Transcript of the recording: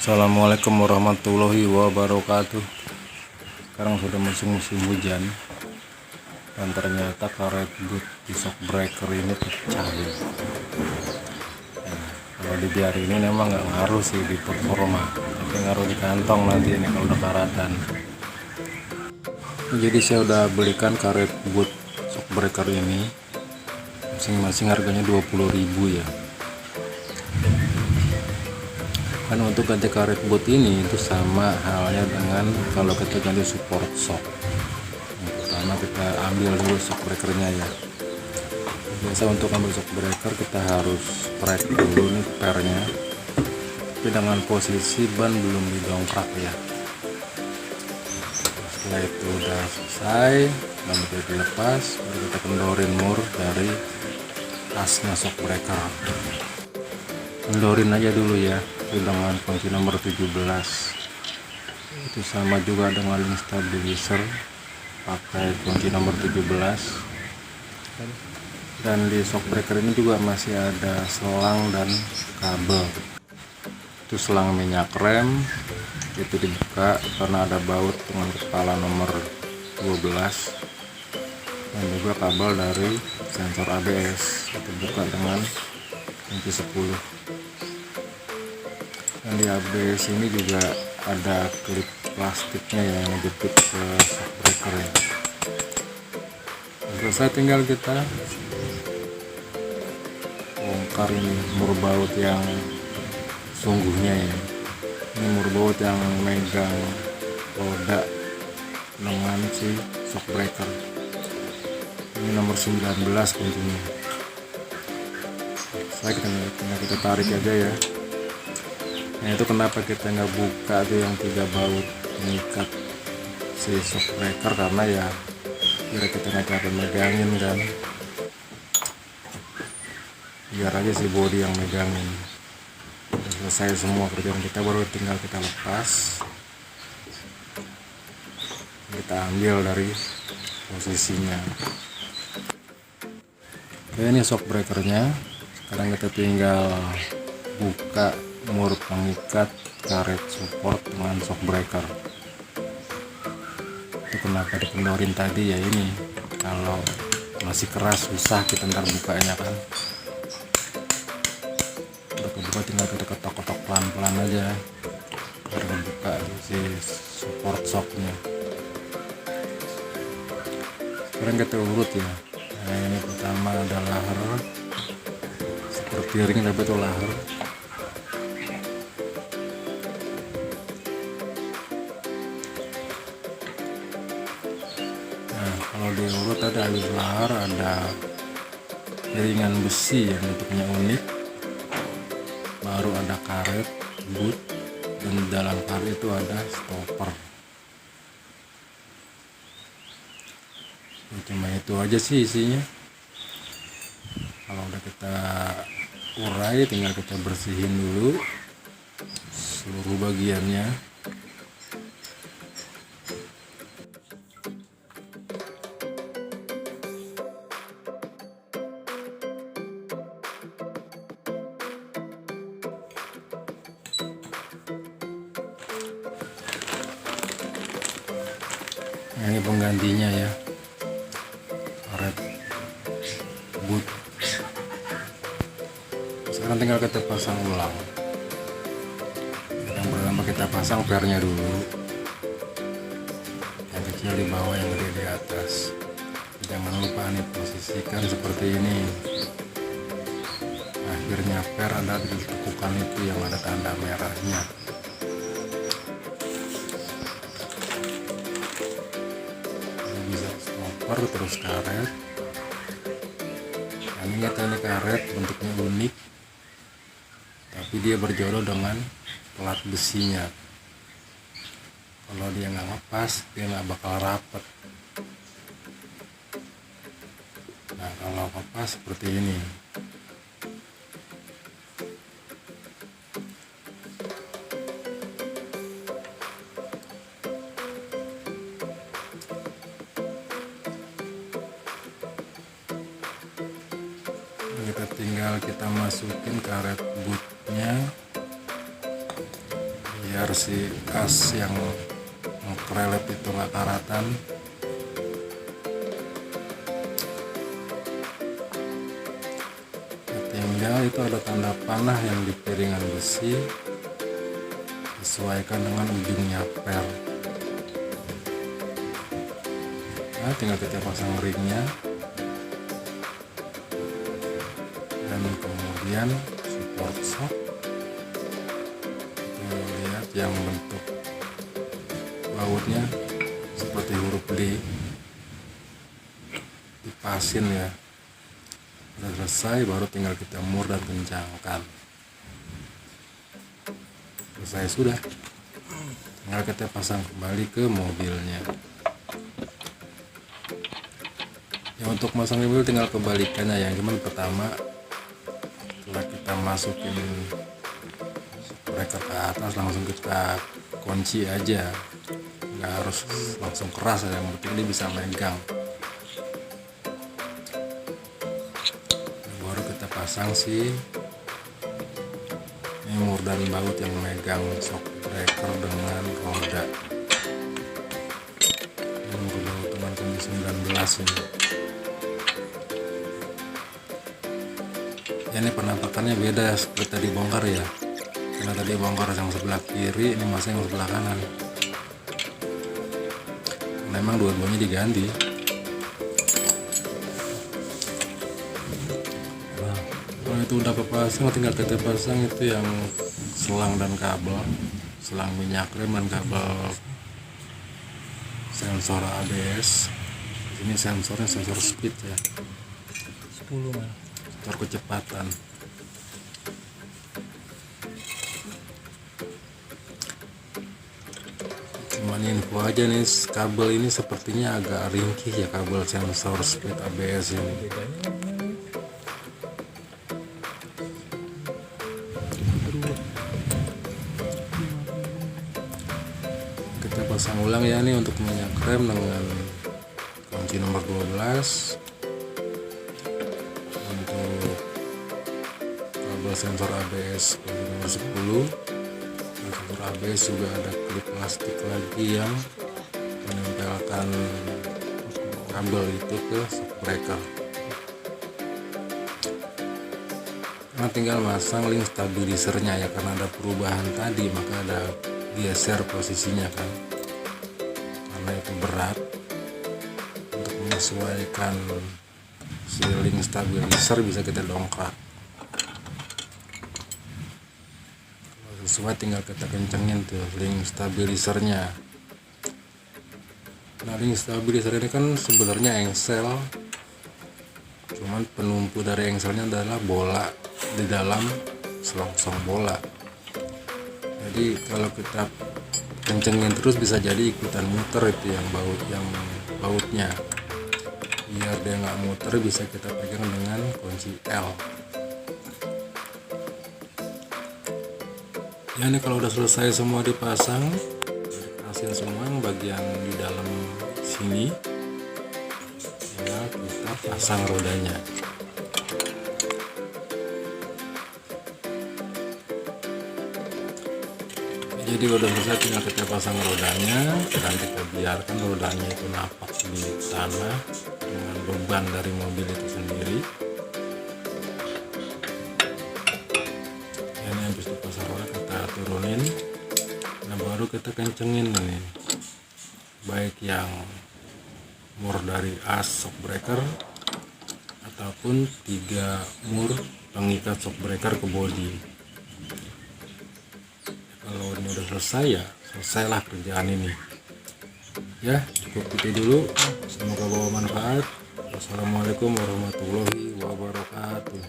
Assalamualaikum warahmatullahi wabarakatuh. Sekarang sudah musim hujan dan ternyata karet boot di shock breaker ini pecah ya. Kalau dibiarin ini memang nggak ngaruh sih di performa, tapi ngaruh di kantong nanti ini kalau udah karatan. Jadi saya udah belikan karet boot shock breaker ini, masing-masing harganya 20.000 ya. Kan untuk ganti karet boot ini itu sama halnya dengan kalau kita ganti support shock. Pertama kita ambil dulu shock breakernya ya. Biasa untuk ambil shock breaker kita harus prek dulu nih pernya, tapi dengan posisi ban belum didongkrak ya. Setelah itu udah selesai, ban udah dilepas, baru kita kendorin mur dari asnya shock breaker. Kendorin aja dulu ya dengan kunci nomor 17. Itu sama juga dengan link stabilizer, pakai kunci nomor 17. Dan di shock breaker ini juga masih ada selang dan kabel. Itu selang minyak rem, itu dibuka karena ada baut dengan kepala nomor 12, dan juga kabel dari sensor ABS itu buka dengan kunci 10. Dan di ABS ini juga ada klip plastiknya yang ngejepit ke shock breaker ya. Selesai, tinggal kita bongkar ini mur baut yang sungguhnya ya. Ini mur baut yang megang roda dengan si shock breaker. Ini nomor 19 kuncinya. Saya kita tarik aja ya. Nah, itu kenapa kita nggak buka tuh yang 3 baut mengikat si shock breaker, karena ya biar kita nggak capek megangin kan, biar aja si bodi yang megangin. Udah selesai semua kerjaan kita, baru tinggal kita lepas, kita ambil dari posisinya. Oke, ini shock breakernya. Sekarang kita tinggal buka mur pengikat karet support dengan shock breaker. Itu kenapa dikendorin tadi ya, ini kalau masih keras susah kita ntar bukanya kan. Udah kebuka tinggal kita ketok-ketok pelan-pelan aja biar kebuka si support shocknya. Sekarang kita urut ya. Nah, ini pertama ada laher, seperti ring tapi itu laher. Kalau diurut ada alur lahar, ada jaringan besi yang bentuknya unik, baru ada karet boot, dan di dalam karet itu ada stopper. Cuma itu aja sih isinya. Kalau udah kita urai, tinggal kita bersihin dulu seluruh bagiannya. Nah, ini penggantinya ya, karet boot. Sekarang tinggal kita pasang ulang. Yang pertama kita pasang pernya dulu, yang kecil di bawah, yang gede di atas. Jangan lupa nih posisikan seperti ini. Akhirnya per ada di tekukan itu yang ada tanda merahnya. Terus karet, kami lihat ini karet bentuknya unik, tapi dia berjodoh dengan pelat besinya. Kalau dia nggak lepas, dia nggak bakal rapet. Nah, kalau lepas seperti ini. Tinggal kita masukin karet bootnya biar si as yang mengkrelep itu nggak karatan. Tinggal itu ada tanda panah yang di piringan besi, sesuaikan dengan ujungnya pel. Nah, tinggal kita pasang ringnya, dan kemudian support shock. Kita lihat yang bentuk bautnya seperti huruf D, dipasin ya. Sudah selesai, baru tinggal kita mur dan kencangkan. Selesai sudah, tinggal kita pasang kembali ke mobilnya. Ya, untuk masang mobil tinggal kebalikannya ya. Cuman pertama setelah kita masukin breaker ke atas, langsung kita kunci aja, nggak harus langsung keras ya, yang penting dia bisa megang. Baru kita pasang si mur dan baut yang megang shock breaker dengan roda. Mur baut dengan kondisi 19 ini. Ya, ini penampakannya beda seperti tadi bongkar ya, karena tadi bongkar yang sebelah kiri, ini masih yang sebelah kanan. Memang dua-duanya diganti. Nah, kalau itu udah kepasang, tinggal kita pasang itu yang selang dan kabel, selang minyak rem dan kabel sensor ABS. Ini sensornya sensor speed ya, 10 sensor kecepatan. Cuman info aja nih, kabel ini sepertinya agak ringkih ya, kabel sensor speed ABS ini. Kita pasang ulang ya nih untuk minyak rem dengan kunci nomor 12. Untuk kabel sensor ABS kunci nomor 10. Sensor ABS juga ada klip plastik lagi yang menempelkan kabel itu ke shock breaker. Nah, tinggal masang link stabilisernya ya, karena ada perubahan tadi maka ada geser posisinya kan, karena itu berat. Untuk menyesuaikan si link stabilizer bisa kita dongkrak. Sesuai tinggal kita kencengin tuh link stabilisernya. Nah, link stabilizer ini kan sebenarnya engsel, cuman penumpu dari engselnya adalah bola di dalam selongsong bola. Jadi kalau kita kencengin terus bisa jadi ikutan muter itu yang bautnya. Biar dia nggak muter bisa kita pegang dengan kunci L. Ya, ini kalau udah selesai semua dipasang, hasil semua yang bagian di dalam sini, tinggal kita pasang rodanya. Jadi udah selesai, tinggal kita pasang rodanya dan kita biarkan rodanya itu napak di tanah dengan beban dari mobil itu sendiri. Ini habis dipasang roda kita turunin, nah baru kita kencengin nih, baik yang mur dari as shock breaker ataupun 3 mur pengikat shock breaker ke bodi. Kalau ini udah selesai ya selesailah kerjaan ini ya. Cukup itu dulu, semoga bawa manfaat. Wassalamualaikum warahmatullahi wabarakatuh.